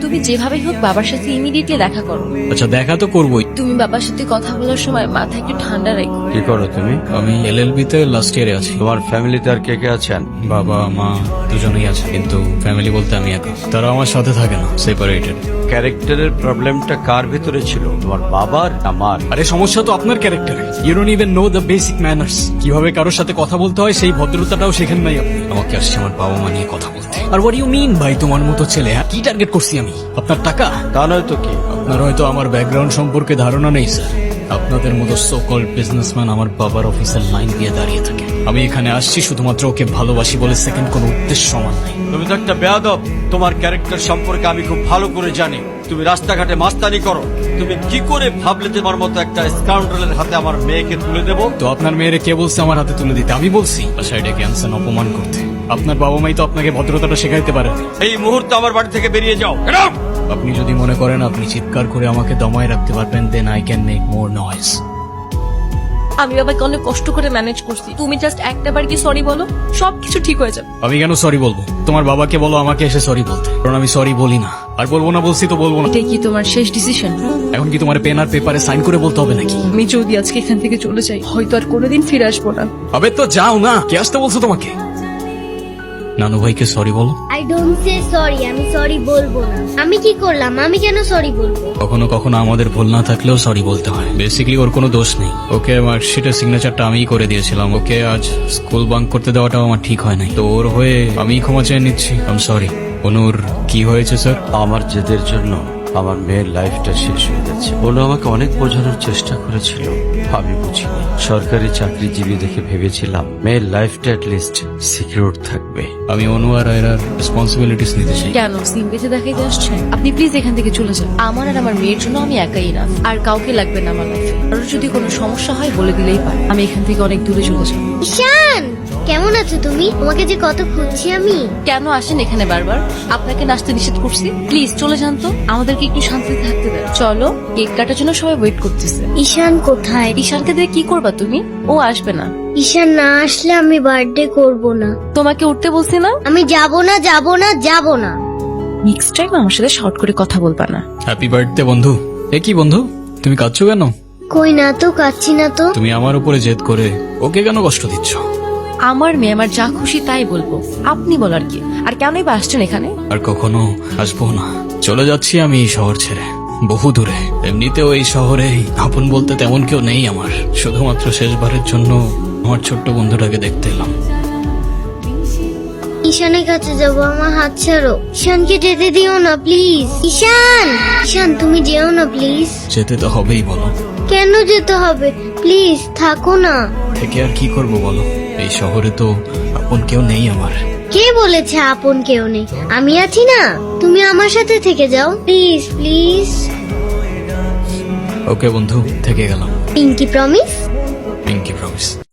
তুমি যেভাবেই হোক বাবার সাথে ইমিডিয়েটলি দেখা করো। আচ্ছা দেখা তো করবোই। তুমি বাবার সাথে কথা বলার সময় মাথা একটু ঠান্ডা রেখো। কি করো তুমি? আমি এলএলবি তে লাস্ট ইয়ারে আছি। তোমার ফ্যামিলিতে আর কে কে আছেন? বাবা মা দুজনেই আছে, কিন্তু ফ্যামিলি বলতে আমি একা। তারা আমার সাথে থাকে না, সেপারেটেড। ক্যারেক্টারের প্রবলেমটা কার ভিতরে ছিল, তোমার বাবার আমার? আরে সমস্যা তো আপনার ক্যারেক্টারে। You don't even know the basic manners. কিভাবে কারোর সাথে কথা বলতে হয় সেই ভদ্রতাটাও শেখেন নাই আপনি। আমাকে আসছে আমার বাবা মা নিয়ে কথা বলতে। আর হোয়াট ইউ মিন ভাই তোমার মতো ছেলে? কি টার্গেট করছি আমি? আপনার টাকা? তা নয় তো কি? আপনার হয়তো আমার ব্যাকগ্রাউন্ড সম্পর্কে ধারণা নেই স্যার। আপনাদের মতো সো কল্ড বিজনেসম্যান আমার বাবার অফিসের লাইন দিয়ে দাঁড়িয়ে থাকে। আমি এখানে আসছি শুধুমাত্র ওকে ভালোবাসি বলে, সেকেন্ড কোনো উদ্দেশ্য সমান নাই। তুমি তো একটা বেয়াদব। তোমার ক্যারেক্টার সম্পর্কে আমি খুব ভালো করে জানি। তুমি রাস্তাঘাটে মাস্তানি করো। তুমি কি করে ভাবলে তোমার মতো একটা স্কাউন্ডারের হাতে আমার মেয়েকে তুলে দেবো? তো আপনার মেয়েরে কে বলছে আমার হাতে তুলে দিতে? আমি বলছি বাসায় ডেকে আনছেন অপমান করতে। আপনার বাবা মাই তো আপনাকে ভদ্রতাটা শেখাইতে পারে। এই মুহূর্তে আমার বাড়ি থেকে বেরিয়ে যাও। Get out! আপনি যদি মনে করেন আপনি চিৎকার করে আমাকে দমায় রাখতে পারবেন, then I can make more noise. আমি বাবাকে অনেক কষ্ট করে ম্যানেজ করছি। তুমি জাস্ট একটা বার কি সরি বলো, সবকিছু ঠিক হয়ে যাবে। আমি কেন সরি বলবো? তোমার বাবাকে বলো আমাকে এসে সরি বলতে, কারণ আমি সরি বলি না। আর বলবো না বলছি তো বলবো না। এটাই কি তোমার শেষ ডিসিশন? এখন কি তোমার পেন আর পেপারে সাইন করে বলতে হবে নাকি? আমি যদি আজকে এখান থেকে চলে যাই, হয়তো আর কোনোদিন ফিরে আসবো না। আবে তো যাও না, কে আসতে বলছো তোমাকে? নানু ভাইকে সরি বলো। I don't say sorry. আমি সরি বলবো না। আমি কি করলাম? আমি কেন সরি বলবো? কখনো কখনো আমাদের ভুল না থাকলেও সরি বলতে হয়। বেসিক্যালি ওর কোনো দোষ নেই। ওকে মার্কশিটের সিগনেচারটা আমিই করে দিয়েছিলাম। ওকে আজ স্কুল বাঙ্ক করতে দেওয়াটাও আমার ঠিক হয় নাই। তো ওর হয়ে আমি ক্ষমা চেয়ে নিচ্ছি। I am sorry. অনুর কি হয়েছে স্যার? আমার জেদের জন্য আমার মেয়ের লাইফটা শেষ হয়ে যাচ্ছে। অনু আমাকে অনেক বোঝানোর চেষ্টা করেছিল, আমি বুঝিনি। সরকারি চাকরিজীবী দেখে ভেবেছিলাম মেয়ের লাইফটা অ্যাটলিস্ট সিকিউর থাকবে। আমি অনু আর আয়রার রেসপন্সিবিলিটিস নিতে চাই। কেন সিম বেঁধে দেখাইতে আসছেন? আপনি প্লিজ এখান থেকে চলে যান। আমার আর আমার মেয়ের জন্য আমি একাই না, আর কাউকে লাগবে না আমার লাইফে। আর যদি কোনো সমস্যা হয় বলে দিলেই পারে। আমি এখান থেকে অনেক দূরে চলে যাব। ঈশান, কেমন আছো তুমি? তোমাকে যে কত খুঁজছি আমি। কেন আসেন এখানে বারবার? আপনাকে নাচতে নিষেধ করছি? প্লিজ চলে যান তো, আমাদেরকে একটু শান্তিতে থাকতে দেন। চলো, কেক কাটার জন্য সবাই ওয়েট করতেছে। ঈশান কোথায়? ঈশানকে দিয়ে কি করবা তুমি? ও আসবে না। ঈশান না আসলে আমি বার্থডে করব না। তোমাকে উঠতে বলছি না? আমি যাব না, যাব না, যাব না। নেক্সট টাইম আমার সাথে শর্ট করে কথা বলবা না। হ্যাপি বার্থডে বন্ধু। এ কি বন্ধু, তুমি কাঁদছো কেন? কই না তো, কাচ্ছি না তো। তুমি আমার উপরে জেদ করে ওকে কেন কষ্ট দিচ্ছ? আমার মেয়ে আমার যা খুশি তাই বলবো, আপনি বলার কি? আর কেনই বা আসছেন এখানে? আর কখনো আসবো না। চলে যাচ্ছি আমি এই শহর ছেড়ে, বহু দূরে। এমনিতেও এই শহরে আপন বলতে তেমন কেউ নেই আমার। শুধুমাত্র শেষবারের জন্য আমার ছোট্ট বন্ধুটাকে দেখতে এলাম। ঈশানের কাছে যাব, আমার হাত ছাড়ো। ঈশানকে যেতে দিও না প্লিজ। ঈশান, ঈশান তুমি যেও না প্লিজ। যেতে তো হবেই বলো। কেন যেতে হবে? প্লিজ থাকো না। থেকে আর কি করব বলো? এই শহরে তো আপন কেউ নেই আমার। কে বলেছে আপন কেউ নেই? আমি আছি না, তুমি আমার সাথে থেকে যাও প্লিজ, প্লিজ। ওকে বন্ধু, থেকে গেলাম। Pinky promise. Pinky promise.